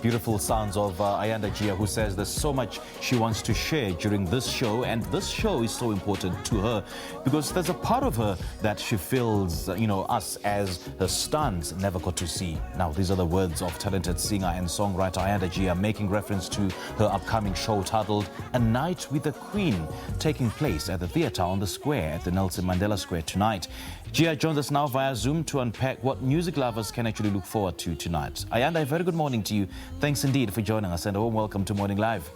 Beautiful sounds of Ayanda Jiya, who says there's so much she wants to share during this show, and this show is so important to her because there's a part of her that she feels, us as her stans never got to see. Now, these are the words of talented singer and songwriter Ayanda Jiya, making reference to her upcoming show titled A Night with the Queen, taking place at the theatre on the square at the Nelson Mandela Square tonight. Jiya joins us now via Zoom to unpack what music lovers can actually look forward to tonight. Ayanda, a very good morning to you. Thanks indeed for joining us, and a warm welcome to Morning Live.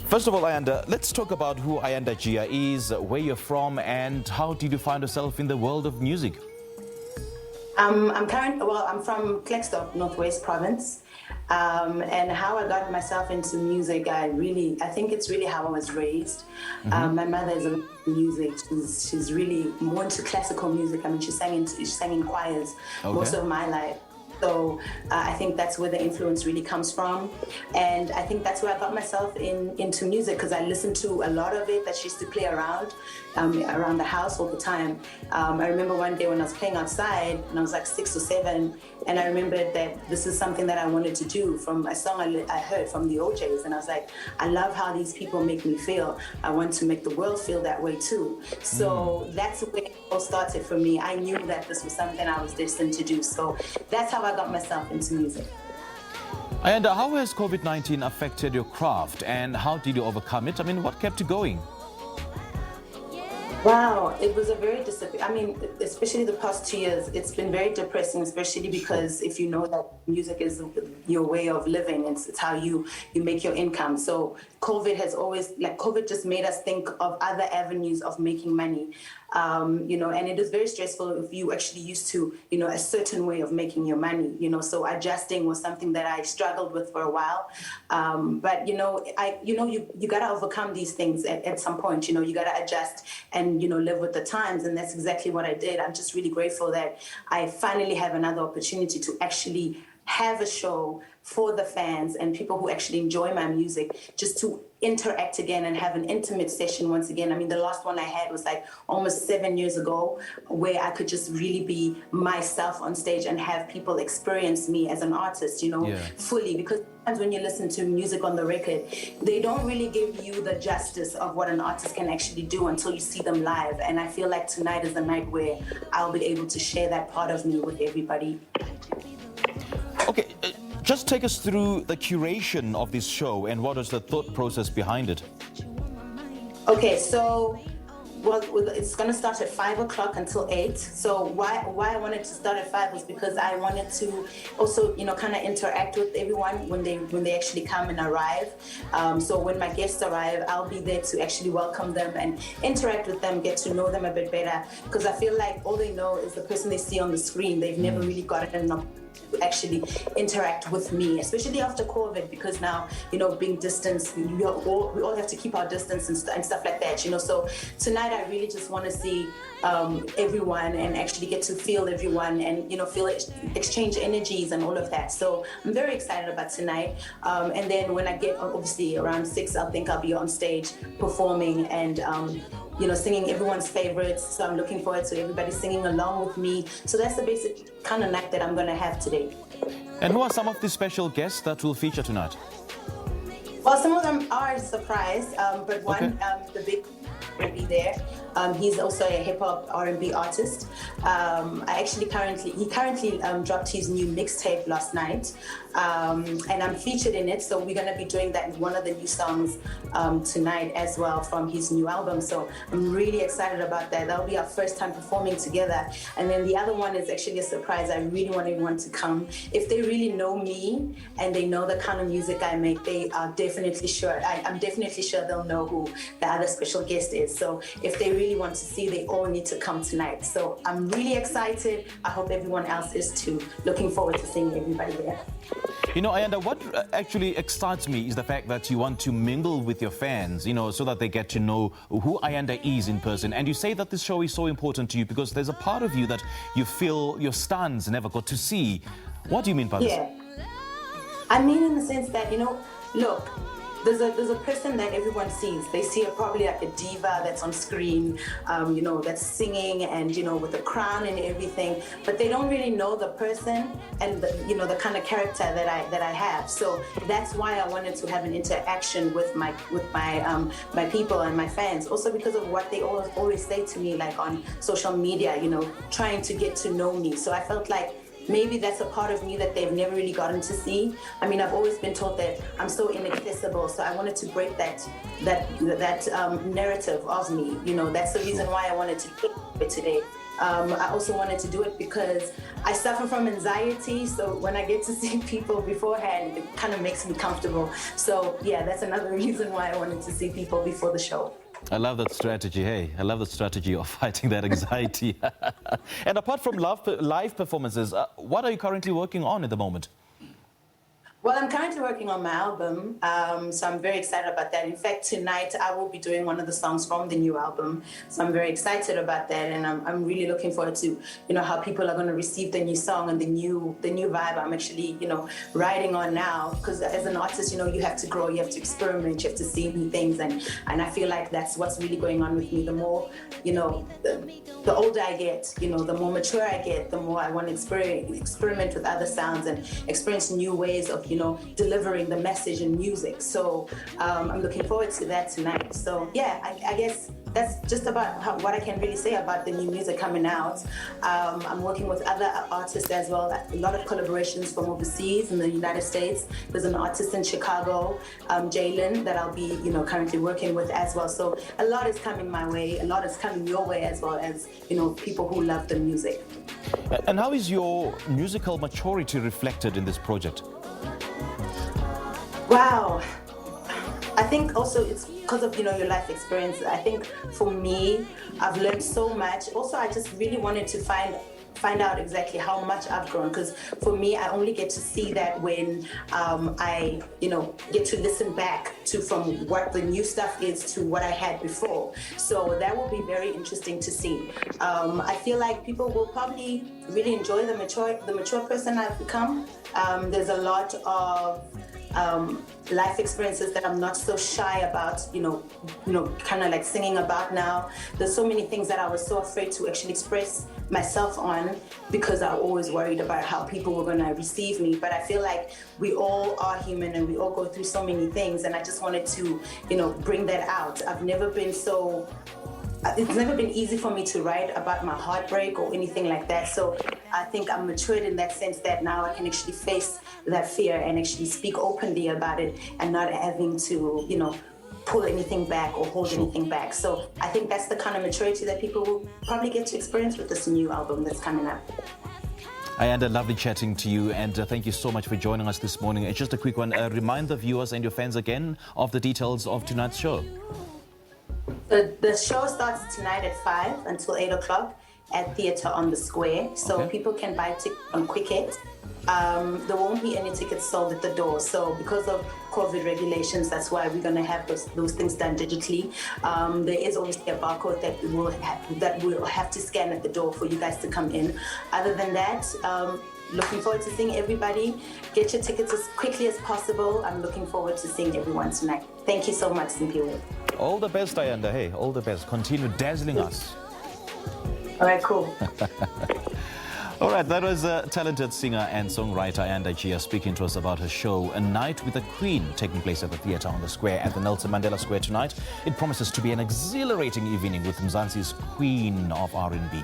First of all, Ayanda, let's talk about who Ayanda Jiya is, where you're from, and how did you find yourself in the world of music? I'm from Klerksdorp, Northwest Province. And how I got myself into music, I think it's really how I was raised. My mother is a music. She's really more into classical music. I mean, she sang in choirs most of my life. So I think that's where the influence really comes from. And I think that's where I got myself into music, because I listened to a lot of it that she used to play around the house all the time. I remember one day when I was playing outside, and I was like 6 or 7, and I remembered that this is something that I wanted to do from a song I heard from the OJs. And I was like, I love how these people make me feel. I want to make the world feel that way too. So that's where it all started for me. I knew that this was something I was destined to do. So that's how I got myself into music. And how has COVID-19 affected your craft, and how did you overcome it? I mean, what kept you going? Wow, it was a very especially the past 2 years, it's been very depressing, especially because if you know that music is your way of living, it's how you make your income. So COVID just made us think of other avenues of making money. And it is very stressful if you actually used to, a certain way of making your money, so adjusting was something that I struggled with for a while. But, you got to overcome these things at some point, you got to adjust and, live with the times. And that's exactly what I did. I'm just really grateful that I finally have another opportunity to actually have a show for the fans and people who actually enjoy my music, just to interact again and have an intimate session once again. I mean, the last one I had was like almost 7 years ago, where I could just really be myself on stage and have people experience me as an artist, fully. Because sometimes when you listen to music on the record, they don't really give you the justice of what an artist can actually do until you see them live. And I feel like tonight is the night where I'll be able to share that part of me with everybody. Okay, just take us through the curation of this show and what is the thought process behind it? Okay, so it's going to start at 5 o'clock until 8. So why I wanted to start at 5 was because I wanted to also, kind of interact with everyone when they actually come and arrive. So when my guests arrive, I'll be there to actually welcome them and interact with them, get to know them a bit better. Because I feel like all they know is the person they see on the screen. They've never really gotten enough to actually interact with me, especially after COVID, because now, being distanced, we all have to keep our distance and stuff like that, So tonight I really just want to see everyone and actually get to feel everyone and, exchange energies and all of that. So I'm very excited about tonight. And then when I get, obviously, around 6, I think I'll be on stage performing and, singing everyone's favorites. So I'm looking forward to everybody singing along with me. So that's the basic kind of night that I'm going to have today. And who are some of the special guests that will feature tonight? Well, some of them are a surprise, but one, the big will be there. He's also a hip-hop R&B artist. He currently dropped his new mixtape last night, and I'm featured in it. So we're going to be doing that in one of the new songs tonight as well from his new album. So I'm really excited about that. That'll be our first time performing together. And then the other one is actually a surprise. I really want everyone to come. If they really know me and they know the kind of music I make, they are definitely sure. I'm definitely sure they'll know who the other special guest is. So if they really want to see, they all need to come tonight. So I'm really excited. I hope everyone else is too. Looking forward to seeing everybody there. Ayanda, what actually excites me is the fact that you want to mingle with your fans, so that they get to know who Ayanda is in person. And you say that this show is so important to you because there's a part of you that you feel your stans never got to see. What do you mean by this? I mean in the sense that, look, there's a person that everyone sees. They see probably like a diva that's on screen, that's singing and with a crown and everything, but they don't really know the person and the kind of character that I have. So that's why I wanted to have an interaction with my people and my fans. Also because of what they always say to me, like on social media, trying to get to know me. So I felt like maybe that's a part of me that they've never really gotten to see. I mean, I've always been told that I'm so inaccessible, so I wanted to break that narrative of me. That's the reason why I wanted to do it today. I also wanted to do it because I suffer from anxiety, so when I get to see people beforehand, it kind of makes me comfortable. So yeah, that's another reason why I wanted to see people before the show. I love that strategy. Hey, I love the strategy of fighting that anxiety. And apart from live performances, what are you currently working on at the moment? Well, I'm currently working on my album, so I'm very excited about that. In fact, tonight I will be doing one of the songs from the new album, so I'm very excited about that, and I'm really looking forward to how people are going to receive the new song and the new vibe I'm actually riding on now. Because as an artist, you have to grow, you have to experiment, you have to see new things, and I feel like that's what's really going on with me. The more the older I get, the more mature I get, the more I want to experiment with other sounds and experience new ways of delivering the message in music. So I'm looking forward to that tonight. So yeah, I guess that's just about what I can really say about the new music coming out. I'm working with other artists as well. A lot of collaborations from overseas in the United States. There's an artist in Chicago, Jalen, that I'll be currently working with as well. So a lot is coming my way. A lot is coming your way as well as people who love the music. And how is your musical maturity reflected in this project? Wow. I think also it's because of your life experience. I think for me, I've learned so much. Also, I just really wanted to find out exactly how much I've grown, because for me, I only get to see that when I get to listen back to from what the new stuff is to what I had before. So that will be very interesting to see. I feel like people will probably really enjoy the mature person I've become. There's a lot of life experiences that I'm not so shy about, kind of like singing about now. There's so many things that I was so afraid to actually express myself on because I always worried about how people were going to receive me. But I feel like we all are human and we all go through so many things, and I just wanted to, bring that out. It's never been easy for me to write about my heartbreak or anything like that. So I think I'm matured in that sense that now I can actually face that fear and actually speak openly about it and not having to, pull anything back or hold anything back. So I think that's the kind of maturity that people will probably get to experience with this new album that's coming up. Ayanda, lovely chatting to you, and thank you so much for joining us this morning. Just a quick one, remind the viewers and your fans again of the details of tonight's show. The show starts tonight at 5 until 8 o'clock at Theatre on the Square. So people can buy tickets on Quicket. There won't be any tickets sold at the door. So because of COVID regulations, that's why we're going to have those things done digitally. There is obviously a barcode that we'll have to scan at the door for you guys to come in. Other than that, looking forward to seeing everybody. Get your tickets as quickly as possible. I'm looking forward to seeing everyone tonight. Thank you so much, Simpiwe. All the best, Ayanda. Hey, all the best. Continue dazzling us. All right, cool. All right, that was a talented singer and songwriter Ayanda Jiya speaking to us about her show, A Night with a Queen, taking place at the Theatre on the Square at the Nelson Mandela Square tonight. It promises to be an exhilarating evening with Mzansi's Queen of R&B.